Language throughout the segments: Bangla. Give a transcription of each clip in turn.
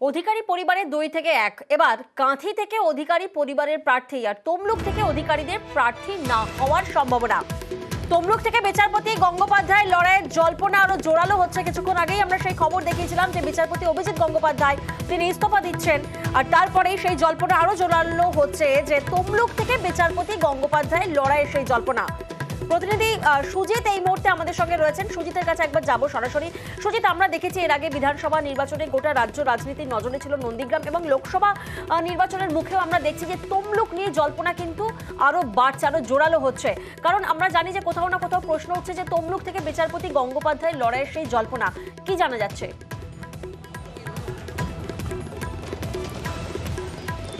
অধিকারী পরিবারের 2 থেকে 1। এবার কাঁথি থেকে অধিকারী পরিবারের প্রার্থী আর তমলুক থেকে অধিকারীদের প্রার্থী না হওয়ার সম্ভাবনা। তমলুক থেকে বিচারপতি গঙ্গোপাধ্যায়ের লড়াইয়ের জল্পনা আরো জোরালো হচ্ছে। কিছুক্ষণ আগেই আমরা সেই খবর দেখিয়েছিলাম যে বিচারপতি অভিজিৎ গঙ্গোপাধ্যায় তিনি ইস্তফা দিচ্ছেন, আর তারপরেই সেই জল্পনা আরো জোরালো হচ্ছে যে তমলুক থেকে বিচারপতি গঙ্গোপাধ্যায়ের লড়াইয়ের সেই জল্পনা। প্রতিনিধি সুজিত এই মুহূর্তে আমাদের সঙ্গে রয়েছেন। সুজিতের কাছে একবার যাব সরাসরি। সুজিত, আমরা দেখেছি এর আগে বিধানসভা নির্বাচনে গোটা রাজ্য রাজনীতির নজরে ছিল নন্দীগ্রাম, এবং লোকসভা নির্বাচনের মুখেও আমরা দেখছি যে তমলুক নিয়ে জল্পনা কিন্তু আরো বাড়ছে, আরো জোরালো হচ্ছে। কারণ আমরা জানি যে কোথাও না কোথাও প্রশ্ন হচ্ছে যে তমলুক থেকে বিচারপতি গঙ্গোপাধ্যায়ের লড়াইয়ের সেই জল্পনা কি জানা যাচ্ছে?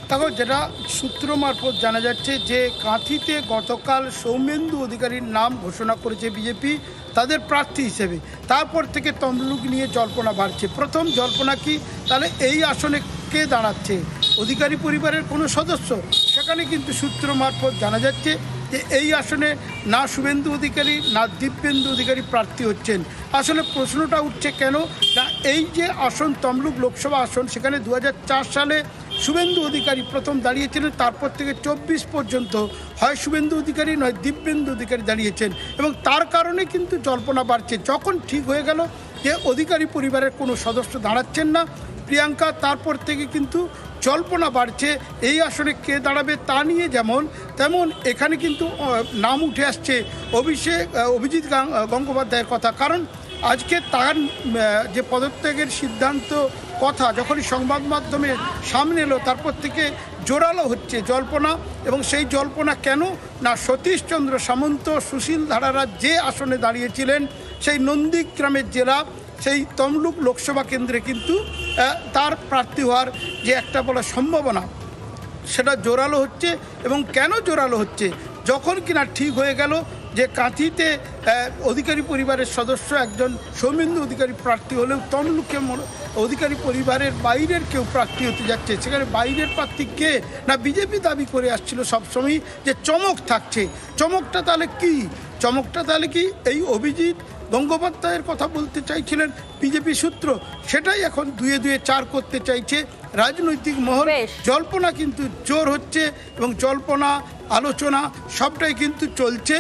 দেখো, যেটা সূত্র মারফত জানা যাচ্ছে যে কাঁথিতে গতকাল সৌমেন্দু অধিকারীর নাম ঘোষণা করেছে বিজেপি তাদের প্রার্থী হিসেবে। তারপর থেকে তমলুক নিয়ে জল্পনা বাড়ছে। প্রথম জল্পনা কি, তাহলে এই আসনে কে দাঁড়াচ্ছে? অধিকারী পরিবারের কোনো সদস্য? সেখানে কিন্তু সূত্র মারফত জানা যাচ্ছে যে এই আসনে না শুভেন্দু অধিকারী না দিব্যেন্দু অধিকারী প্রার্থী হচ্ছেন। আসলে প্রশ্নটা উঠছে কেন না, এই যে আসন তমলুক লোকসভা আসন, সেখানে 2004 সালে শুভেন্দু অধিকারী প্রথম দাঁড়িয়েছিলেন। তারপর থেকে 24 পর্যন্ত হয় শুভেন্দু অধিকারী নয় দিব্যেন্দু অধিকারী দাঁড়িয়েছেন, এবং তার কারণে কিন্তু জল্পনা বাড়ছে। যখন ঠিক হয়ে গেল যে অধিকারী পরিবারের কোনো সদস্য দাঁড়াচ্ছেন না প্রিয়াঙ্কা, তারপর থেকে কিন্তু জল্পনা বাড়ছে এই আসনে কে দাঁড়াবে তা নিয়ে। তেমন এখানে কিন্তু নাম উঠে আসছে অভিজিৎ গঙ্গোপাধ্যায়ের কথা। কারণ আজকে তার যে পদত্যাগের সিদ্ধান্ত কথা যখনই সংবাদ মাধ্যমে সামনে এলো, তারপর থেকে জোরালো হচ্ছে জল্পনা। এবং সেই জল্পনা কেন না, সতীশচন্দ্র সামন্ত সুশীল ধারারা যে আসনে দাঁড়িয়েছিলেন সেই নন্দীগ্রামের জেলা, সেই তমলুক লোকসভা কেন্দ্রে কিন্তু তার প্রার্থী হওয়ার যে একটা বলা সম্ভাবনা, সেটা জোরালো হচ্ছে। এবং কেন জোরালো হচ্ছে, যখন কিনা ঠিক হয়ে গেল যে কাঁথিতে অধিকারী পরিবারের সদস্য একজন সৌমেন্দু অধিকারী প্রার্থী হলেও তমলুকে অধিকারী পরিবারের বাইরের কেউ প্রার্থী হতে যাচ্ছে। সেখানে বাইরের প্রার্থী কে না, বিজেপি দাবি করে আসছিল সবসময় যে চমক থাকছে। চমকটা তাহলে কি এই অভিজিৎ গঙ্গোপাধ্যায়ের কথা বলতে চাইছিলেন বিজেপি সূত্র, সেটাই এখন 2 2 4 করতে চাইছে রাজনৈতিক মহল। জল্পনা কিন্তু জোর হচ্ছে, এবং জল্পনা আলোচনা সবটাই কিন্তু চলছে।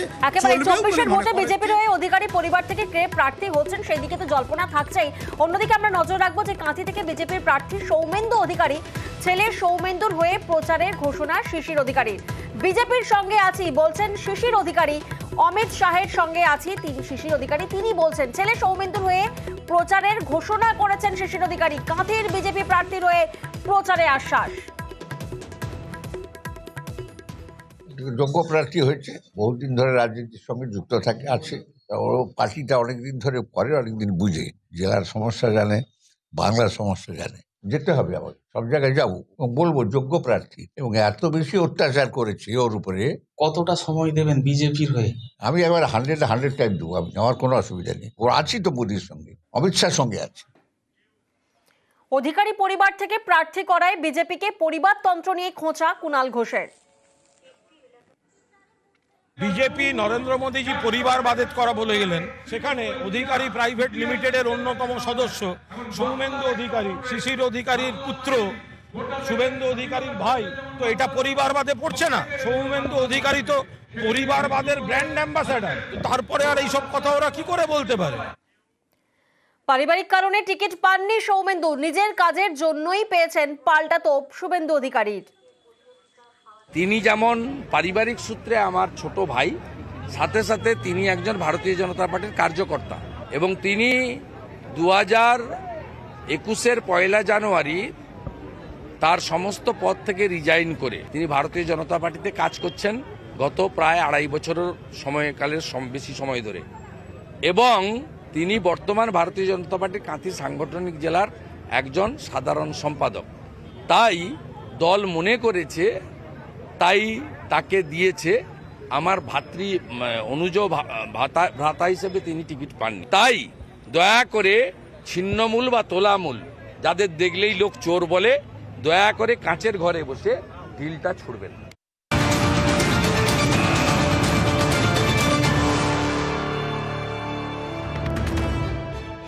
বিজেপির হয়ে অধিকারী পরিবার থেকে কে প্রার্থী হচ্ছেন সেই দিকে তো জল্পনা থাকছেই। অন্যদিকে আমরা নজর রাখবো যে কাঁথি থেকে বিজেপির প্রার্থী সৌমেন্দু অধিকারী, ছেলে সৌমেন্দুর হয়ে প্রচারের ঘোষণা শিশির অধিকারীর। বিজেপির সঙ্গে আছি বলছেন শিশির অধিকারী, অমিত শাহের সঙ্গে আছি শিশির অধিকারী, তিনি বলছেন ছেলে সৌমেন্দুর হয়ে প্রচারের ঘোষণা করেছেন শিশির অধিকারী। কাঁথির বিজেপি প্রার্থীর হয়ে প্রচারে আশ্বাস। যোগ্য প্রার্থী হয়েছে, বহুদিন ধরে রাজনীতির সঙ্গে যুক্ত আছে। ও পার্টিটা অনেকদিন ধরে করে, অনেকদিন বুঝে, জেলার সমস্যা জানে, বাংলার সমস্যা জানে। যেতে হবে আমাকে, সব জায়গায় যাবো এবং বলবো যোগ্য প্রার্থী। এবং এত বেশি অত্যাচার করেছে ওর উপরে। কতটা সময় দেবেন বিজেপির হয়ে? আমি এবার 100 টাইম দেবো, আমার কোনো অসুবিধা নেই। ওর আছি তো মোদির সঙ্গে, অমিত শাহের সঙ্গে আছি। অধিকারী পরিবার থেকে প্রার্থী করায় বিজেপিকে পরিবারতন্ত্র নিয়ে খোঁচা কুণাল ঘোষের। বিজেপি নরেন্দ্র মোদীজি পরিবারবাদের করা বলে গেলেন, সেখানে অধিকারী প্রাইভেট লিমিটেডের অন্যতম সদস্য সৌমেন্দু অধিকারী, শিশির অধিকারীর পুত্র, শুভেন্দু অধিকারীর ভাই, তো এটা পরিবারবাদে পড়ছে না? সৌমেন্দু অধিকারী তো পরিবারবাদের ব্র্যান্ড অ্যাম্বাসাডার, তারপরে আর এইসব কথা ওরা কি করে বলতে পারে? পারিবারিক কারণে টিকিট পাননি সৌমেন্দু, নিজের কাজের জন্যই পেয়েছেন পাল্টা তোপ শুভেন্দু অধিকারীর। তিনি যেমন পারিবারিক সূত্রে আমার ছোট ভাই, সাথে সাথে তিনি একজন ভারতীয় জনতা পার্টির কার্যকর্তা, এবং তিনি 2021-এর 1 জানুয়ারি তার সমস্ত পদ থেকে রিজাইন করে তিনি ভারতীয় জনতা পার্টিতে কাজ করছেন গত প্রায় 2.5 বছরের সময়কালের বেশি সময় ধরে, এবং তিনি বর্তমান ভারতীয় জনতা পার্টির কাঁথি সাংগঠনিক জেলার একজন সাধারণ সম্পাদক। তাই দল মনে করেছে, তাই তাকে দিয়েছে। আমার অনুজ ভ্রাতা হিসেবে তিনি টিকিট পাননি। তাই দয়া করে ছিন্নমূল বা তোলামূল যাদের দেখলেই লোক চোর বলে, দয়া করে কাঁচের ঘরে বসে ঢিলটা ছুড়বেন।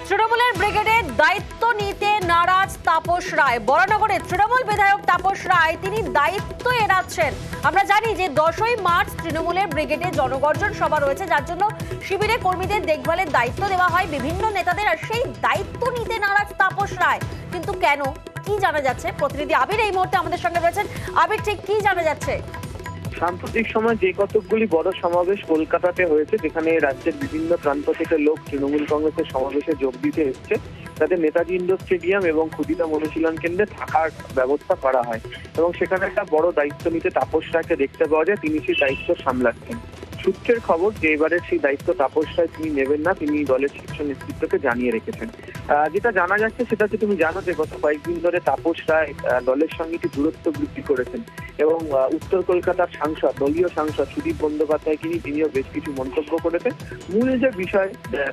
তৃণমূলের তৃণমূলের ব্রিগেডের দায়িত্ব নিতে নারাজ তাপস রায়। বরানগরের তৃণমূল বিধায়ক তাপস রায় তিনি দায়িত্ব এড়াচ্ছেন। আমরা জানি যে 10ই মার্চ তৃণমূলের ব্রিগেডে জনগর্জন সভা রয়েছে, যার জন্য শিবিরে কর্মীদের দেখভালের দায়িত্ব দেওয়া হয় বিভিন্ন নেতাদের, আর সেই দায়িত্ব নিতে নারাজ তাপস রায়। কিন্তু কেন, কি জানা যাচ্ছে? প্রতিনিধি আবির এই মুহূর্তে আমাদের সঙ্গে রয়েছেন। আবির, ঠিক কি জানা যাচ্ছে? সাম্প্রতিক সময় যে কতকগুলি বড় সমাবেশ কলকাতাতে হয়েছে, যেখানে রাজ্যের বিভিন্ন প্রান্ত থেকে লোক তৃণমূল কংগ্রেসের সমাবেশে যোগ দিতে এসছে, তাদের নেতাজি ইন্ডোর স্টেডিয়াম এবং ক্ষুদিরাম অনুশীলন কেন্দ্রে থাকার ব্যবস্থা করা হয় এবং সেখানে একটা বড় দায়িত্ব নিতে তাপস রায়কে দেখতে পাওয়া যায়। তিনি সেই দায়িত্ব সামলাচ্ছেন। সূত্রের খবর যে এবারের সেই দায়িত্ব তাপস রায় তিনি নেবেন না, তিনি দলের শীর্ষ নেতৃত্বকে জানিয়ে রেখেছেন। যেটা জানা যাচ্ছে সেটা হচ্ছে, তুমি জানো যে গত কয়েকদিন ধরে তাপস রায় দলের সঙ্গে একটি দূরত্ব বৃদ্ধি করেছেন এবং উত্তর কলকাতার সাংসদ, দলীয় সাংসদ সুদীপ বন্দ্যোপাধ্যায়কে নিয়ে তিনিও বেশ কিছু মন্তব্য করেছেন। মূল যে বিষয়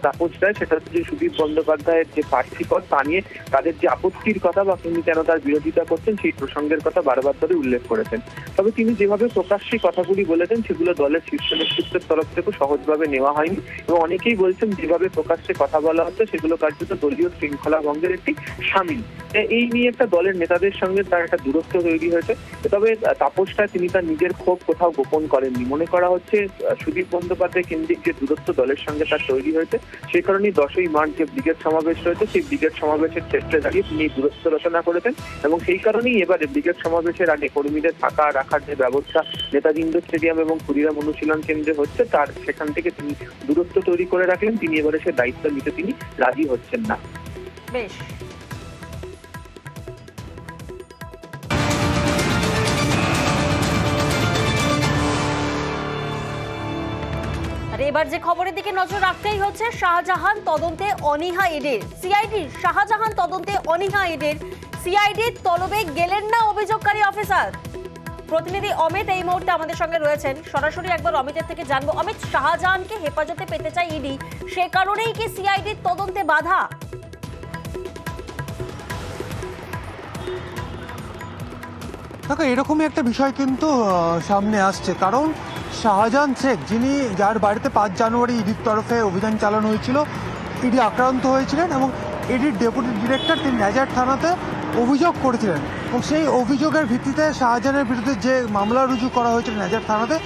তাপস রায়, সেটা হচ্ছে যে সুদীপ বন্দ্যোপাধ্যায়ের যে প্রার্থী পদ তা নিয়ে তাদের যে আপত্তির কথা বা তিনি কেন তার বিরোধিতা করছেন সেই প্রসঙ্গের কথা বারবার ধরে উল্লেখ করেছেন। তবে তিনি যেভাবে প্রকাশ্যে কথাগুলি বলেছেন সেগুলো দলের শীর্ষ নেতৃত্বের তরফ থেকে সহজভাবে নেওয়া হয়নি এবং অনেকেই বলছেন যেভাবে প্রকাশ্যে কথা বলা হচ্ছে সেগুলো কার্যত দলীয় শৃঙ্খলা ভঙ্গের একটি সামিল। এই নিয়ে একটা দলের নেতাদের সঙ্গে তার একটা দূরত্ব তৈরি হয়েছে। তবে তাপস রায় তিনি তার নিজের ক্ষোভ কোথাও গোপন করেননি। মনে করা হচ্ছে সুদীপ বন্দ্যোপাধ্যায় কেন্দ্রিক যে দূরত্ব দলের সঙ্গে তার তৈরি হয়েছে, সেই কারণেই 10ই মার্চ যে ব্রিগেড সমাবেশ রয়েছে সেই ব্রিগেড সমাবেশের ক্ষেত্রে দাঁড়িয়ে তিনি দূরত্ব রচনা করেছেন এবং সেই কারণেই এবারে ব্রিগেড সমাবেশের আগে কর্মীদের থাকা রাখার যে ব্যবস্থা নেতাজি ইন্ডোর স্টেডিয়াম এবং ক্ষুদিরাম অনুশীলন কেন্দ্রে হচ্ছে, তার সেখান থেকে তিনি দূরত্ব তৈরি করে রাখলেন। তিনি এবারে সে দায়িত্ব নিতে তিনি রাজি হচ্ছেন না। বেশ, আর এবার যে খবরের দিকে নজর রাখতেই হচ্ছে, শাহজাহান তদন্তে অনীহা ইডির। সিআইডির শাহজাহান তদন্তে অনীহা ইডির। সিআইডির তলবে গেলেন না অভিযোগকারী অফিসার। প্রতিনিধি অমিত এই মুহূর্তে আমাদের সঙ্গে রয়েছেন, সরাসরি একবার অমিতের থেকে জানবো। অমিত, শাহজাহানকে হেফাজতে পেতে চায় ইডি, সে কারণেই কি সিআইডির তদন্তে বাধা? দেখো, এরকমই একটা বিষয় কিন্তু সামনে আসছে। কারণ শাহজাহান শেখ, যার বাড়িতে 5 জানুয়ারি ইডির তরফে অভিযান চালানো হয়েছিল, ইডি আক্রান্ত হয়েছিলেন এবং ইডির ডেপুটি ডিরেক্টর তিনি নাজার থানাতে অভিযোগ করেছিলেন এবং সেই অভিযোগের ভিত্তিতে শাহজাহানের বিরুদ্ধে যে মামলা রুজু করা হয়েছিল নাজার থানাতে,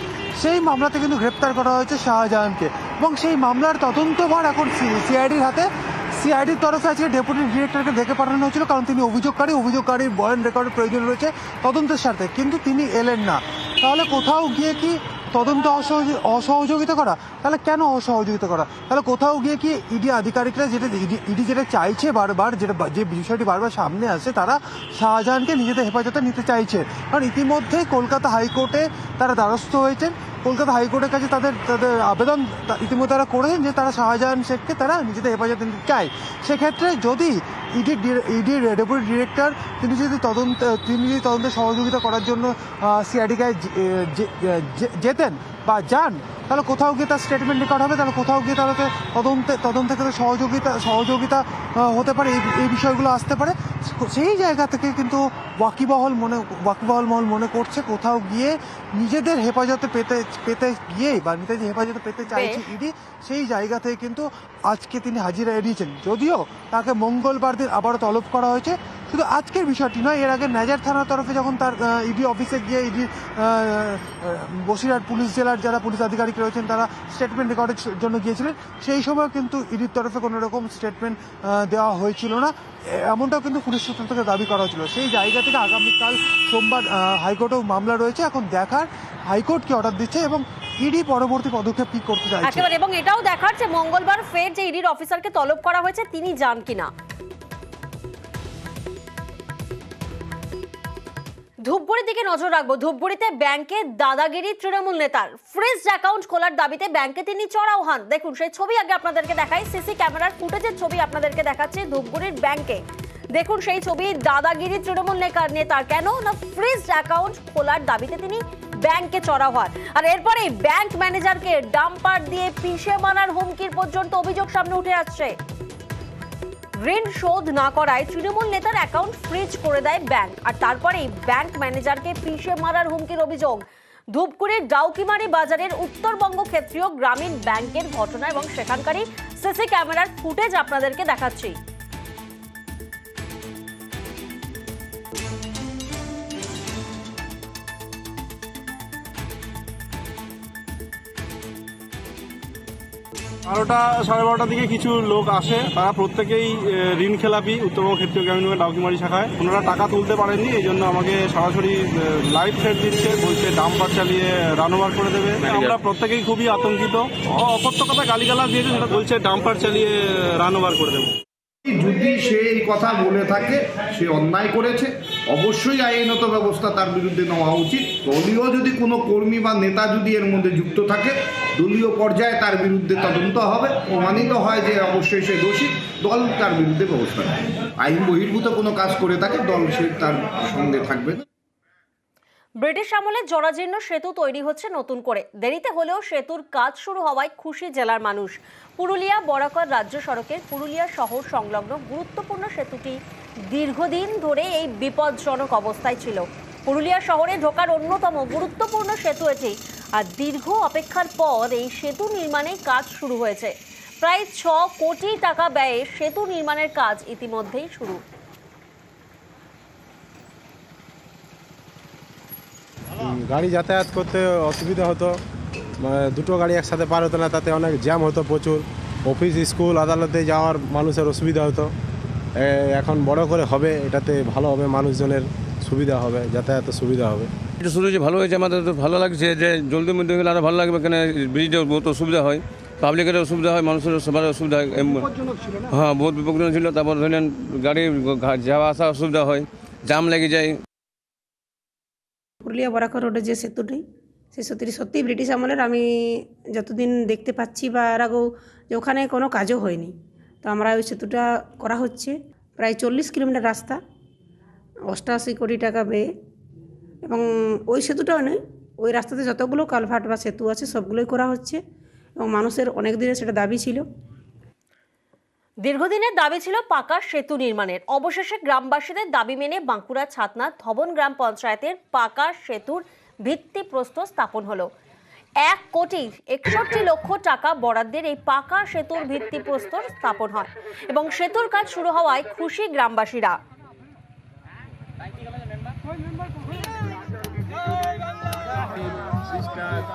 সেই মামলাতে কিন্তু গ্রেপ্তার করা হয়েছে শাহজাহানকে এবং সেই মামলার তদন্তভার এখন সিআইডির হাতে। সিআইডির তরফে আজকে ডেপুটি ডিরেক্টরকে ডেকে পাঠানো হয়েছিল, কারণ তিনি অভিযোগকারীর বয়ান রেকর্ডের প্রয়োজন রয়েছে তদন্তের স্বার্থে, কিন্তু তিনি এলেন না। তাহলে কোথাও গিয়ে কি তদন্ত অসহযোগিতা করা? তাহলে কেন অসহযোগিতা করা? তাহলে কোথাও গিয়ে কি ইডি আধিকারিকরা ইডি যেটা চাইছে বারবার, যে বিষয়টি বারবার সামনে আসছে, তারা শাহজাহানকে নিজেদের হেফাজতে নিতে চাইছে। কারণ ইতিমধ্যেই কলকাতা হাইকোর্টে তারা দ্বারস্থ হয়েছেন। কলকাতা হাইকোর্টের কাছে তাদের আবেদন ইতিমধ্যে তারা করেছেন যে তারা শাহজাহান শেখকে তারা নিজেদের হেফাজতে নিতে চায়। সেক্ষেত্রে যদি ইডির ডেপুটি ডিরেক্টর তিনি যদি তদন্তে সহযোগিতা করার জন্য সিআইডিকে যেতেন বা যান, তাহলে কোথাও গিয়ে তার স্টেটমেন্ট রেকর্ড হবে, তাহলে কোথাও গিয়ে তাহলে তদন্তে সহযোগিতা হতে পারে, এই বিষয়গুলো আসতে পারে। সেই জায়গা থেকে কিন্তু ওয়াকিবহাল মহল মনে করছে কোথাও গিয়ে নিজেদের হেফাজতে পেতে গিয়েই বা নিজেদের হেফাজতে পেতে চাইছে ইডি, সেই জায়গা থেকে কিন্তু আজকে তিনি হাজিরা এড়িয়েছেন। যদিও তাকে মঙ্গলবার দিন আবারও তলব করা হয়েছে। শুধু আজকের বিষয়টি নয়, এর আগে নাজার থানার তরফে যখন তার ইডি অফিসে গিয়ে ইডির বসিরহাট পুলিশ জেলার যারা পুলিশ আধিকারিক রয়েছেন তারা স্টেটমেন্ট রেকর্ডের জন্য গিয়েছিলেন, সেই সময় কিন্তু ইডির তরফে কোনো রকম স্টেটমেন্ট দেওয়া হয়েছিল না, এমনটাও কিন্তু পুলিশ সূত্র থেকে দাবি করা হয়েছিল। সেই জায়গা থেকে আগামীকাল সোমবার হাইকোর্টেও মামলা রয়েছে। এখন দেখার হাইকোর্ট কি অর্ডার দিচ্ছে এবং ইডি পরবর্তী পদক্ষেপ কি করতে চাইছে। এবং এটাও দেখার যে মঙ্গলবার ফের যে ইডির অফিসারকে তলব করা হয়েছে তিনি যান কিনা। ধূপগুড়ির দিকে নজর রাখবো। ধূপগুড়িতে ব্যাংকে দাদাগিরি তৃণমূল নেতার। ফ্রিজ অ্যাকাউন্ট খোলার দাবিতে ব্যাংকে তিনি চড়াও হন। দেখুন সেই ছবি আগে আপনাদেরকে দেখাই, সিসি ক্যামেরার ফুটেজের ছবি আপনাদেরকে দেখাচ্ছে ধূপগুড়ির ব্যাংকে। দেখুন সেই ছবি, দাদাগিরি তৃণমূল নেতার। কেন না, ফ্রিজ অ্যাকাউন্ট খোলার দাবিতে তিনি ব্যাংকে চড়াও হন। আর এরপরে ব্যাংক ম্যানেজারকে ডাম্পার দিয়ে পিষে মারার হুমকির পর্যন্ত অভিযোগ সামনে উঠে আসছে। ঋণ শোধ না করায় তৃণমূল নেতার অ্যাকাউন্ট ফ্রিজ করে দেয় ব্যাংক, আর তারপরেই ব্যাংক ম্যানেজারকে পিষে মারার হুমকির অভিযোগ। ধূপগুড়ির ডাউকিমারি বাজারের উত্তরবঙ্গ ক্ষেত্রীয় গ্রামীণ ব্যাংকের ঘটনা এবং সেখানকারই সিসি ক্যামেরার ফুটেজ আপনাদেরকে দেখাচ্ছি। সাড়ে 12টার দিকে কিছু লোক আসে, তারা প্রত্যেকেই ঋণ খেলাপি উত্তরবঙ্গ ক্ষেত্রীয় গ্রামীণ ব্যাংকের ডাউকিমারি শাখায়। ওনারা টাকা তুলতে পারেননি, এই জন্য আমাকে সরাসরি লাইভ থ্রেট দিচ্ছে, বলছে ডাম্পার চালিয়ে রান ওভার করে দেবে। আমরা প্রত্যেকেই খুবই আতঙ্কিত। অকথ্য কথা গালিগালাজ দিয়েছে, সেটা বলছে ডাম্পার চালিয়ে রান ওভার করে দেবো। যদি সে এই কথা বলে থাকে, সে অন্যায় করেছে, অবশ্যই আইনত ব্যবস্থা তার বিরুদ্ধে নেওয়া উচিত। দলীয় যদি কোনো কর্মী বা নেতা যদি এর মধ্যে যুক্ত থাকে, দলীয় পর্যায়ে তার বিরুদ্ধে তদন্ত হবে, প্রমাণিত হয় যে অবশ্যই সে দোষী, দল তার বিরুদ্ধে ব্যবস্থা নেবে। আইন বহির্ভূত কোনো কাজ করে থাকে, দল সে তার সঙ্গে থাকবে না। ব্রিটিশ আমলে জরাজীর্ণ সেতু তৈরি হচ্ছে নতুন করে। দেরিতে হলেও সেতুর কাজ শুরু হওয়ায় খুশি জেলার মানুষ। পুরুলিয়া বরাকর রাজ্য সড়কের পুরুলিয়া শহর সংলগ্ন গুরুত্বপূর্ণ সেতুটি দীর্ঘদিন ধরে এই বিপজ্জনক অবস্থায় ছিল। পুরুলিয়া শহরে ঢোকার অন্যতম গুরুত্বপূর্ণ সেতু এটি, আর দীর্ঘ অপেক্ষার পর এই সেতু নির্মাণে কাজ শুরু হয়েছে। প্রায় 6 কোটি টাকা ব্যয়ে সেতু নির্মাণের কাজ ইতিমধ্যেই শুরু। গাড়ি যাতায়াত করতে অসুবিধা হতো, দুটো গাড়ি একসাথে পার হতো না, তাতে অনেক জ্যাম হতো প্রচুর। অফিস, স্কুল, আদালতে যাওয়ার মানুষের অসুবিধা হতো। এখন বড় করে হবে, এটাতে ভালো হবে, মানুষজনের সুবিধা হবে, যাতায়াতের সুবিধা হবে। এটা শুরু যে ভালো হয়েছে, আমাদের তো ভালো লাগছে যে জলদি মধ্যে গেলে আরও ভালো লাগবে। এখানে ব্রিজের বহুত অসুবিধা হয়, পাবলিকের অসুবিধা হয়, মানুষের সবার অসুবিধা হয়। হ্যাঁ, বহুত বিপজ্জনক ছিল। তারপর ধরেন গাড়ি যাওয়া আসা অসুবিধা হয়, জাম লেগে যায়। পুরুলিয়া বরাকর রোডের যে সেতুটি, সেই সেতুটি সত্যিই ব্রিটিশ আমলের। আমি যতদিন দেখতে পাচ্ছি বা এর আগেও যে ওখানে কোনো কাজও হয়নি, তো আমরা ওই সেতুটা করা হচ্ছে। প্রায় 40 কিলোমিটার রাস্তা, 88 কোটি টাকা ব্যয়ে। এবং ওই সেতুটাও নয়, ওই রাস্তাতে যতগুলো কালভার্ট বা সেতু আছে সবগুলোই করা হচ্ছে, এবং মানুষের অনেক দিনের সেটা দাবি ছিল। দীর্ঘদিনের দাবি ছিল পাকা সেতু নির্মাণের। অবশেষে গ্রামবাসীদের দাবি মেনে বাঁকুড়া ছাতনা ধবন গ্রাম পঞ্চায়েতের পাকা সেতুর ভিত্তিপ্রস্তর স্থাপন হলো। 1 কোটি 61 লক্ষ টাকা বরাদ্দের এই পাকা সেতুর ভিত্তিপ্রস্তর স্থাপন হয় এবং সেতুর কাজ শুরু হওয়ায় খুশি গ্রামবাসীরা।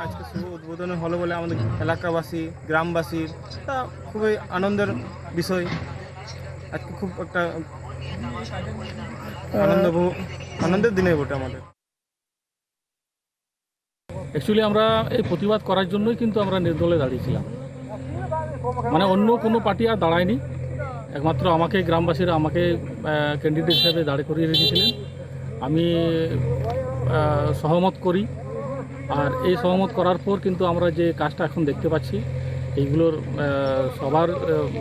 আজকে শুভ উদ্বোধন হলো বলে আমাদের এলাকাবাসী, গ্রামবাসীর তা খুবই আনন্দের বিষয়। আজকে খুব একটা আনন্দের দিনে বটে আমাদের। অ্যাকচুয়ালি আমরা এই প্রতিবাদ করার জন্যই কিন্তু আমরা নির্দলে দাঁড়িয়েছিলাম, মানে অন্য কোনো পার্টি আর দাঁড়ায়নি। একমাত্র আমাকে গ্রামবাসীরা আমাকে ক্যান্ডিডেট হিসেবে দাঁড় করিয়ে রেখেছিলেন। আমি সহমত করি, আর এই সহমত করার পর কিন্তু আমরা যে কাজটা এখন দেখতে পাচ্ছি, এইগুলোর সবার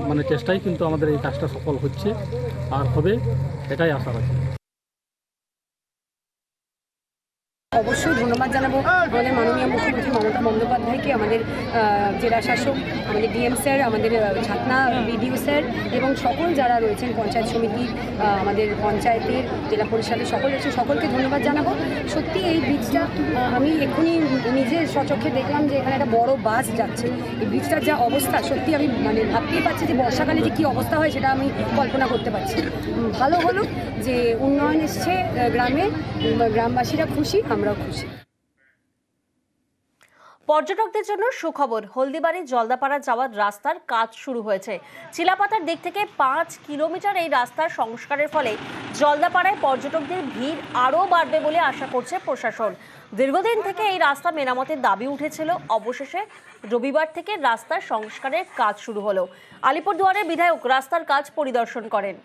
মানে চেষ্টাই কিন্তু আমাদের এই কাজটা সফল হচ্ছে আর হবে, এটাই আশা রাখি। অবশ্যই ধন্যবাদ জানাবো আমাদের মাননীয় মুখ্যমন্ত্রী মমতা বন্দ্যোপাধ্যায়কে, আমাদের জেলা শাসক, আমাদের ডিএম স্যার, আমাদের ছাতনা বিডিও স্যার এবং সকল যারা রয়েছেন পঞ্চায়েত সমিতি, আমাদের পঞ্চায়েতের, জেলা পরিষদের সকল রয়েছে, সকলকে ধন্যবাদ জানাবো। সত্যি এই ব্রিজটা আমি এক্ষুনি নিজে স্বচক্ষে দেখলাম যে এখানে একটা বড় বাস যাচ্ছে। এই ব্রিজটার যা অবস্থা, সত্যি আমি মানে ভাবতেই পারছি যে বর্ষাকালে যে কী অবস্থা হয় সেটা আমি কল্পনা করতে পারছি। ভালো হলো যে উন্নয়ন এসছে গ্রামে, গ্রামবাসীরা খুশি, আমরাও খুশি। পর্যটকদের জন্য সুখবর, হলদিবাড়ি জলদাপাড়া যাওয়ার রাস্তার কাজ শুরু হয়েছে। চিলাপাতার দিক থেকে 5 কিলোমিটার এই রাস্তার সংস্কারের ফলে জলদাপাড়ায় পর্যটকদের ভিড় আরও বাড়বে বলে আশা করছে প্রশাসন। দীর্ঘদিন থেকে এই রাস্তা মেরামতের দাবি উঠেছিল, অবশেষে রবিবার থেকে রাস্তার সংস্কারের কাজ শুরু হলো। আলিপুরদুয়ারের বিধায়ক রাস্তার কাজ পরিদর্শন করেন।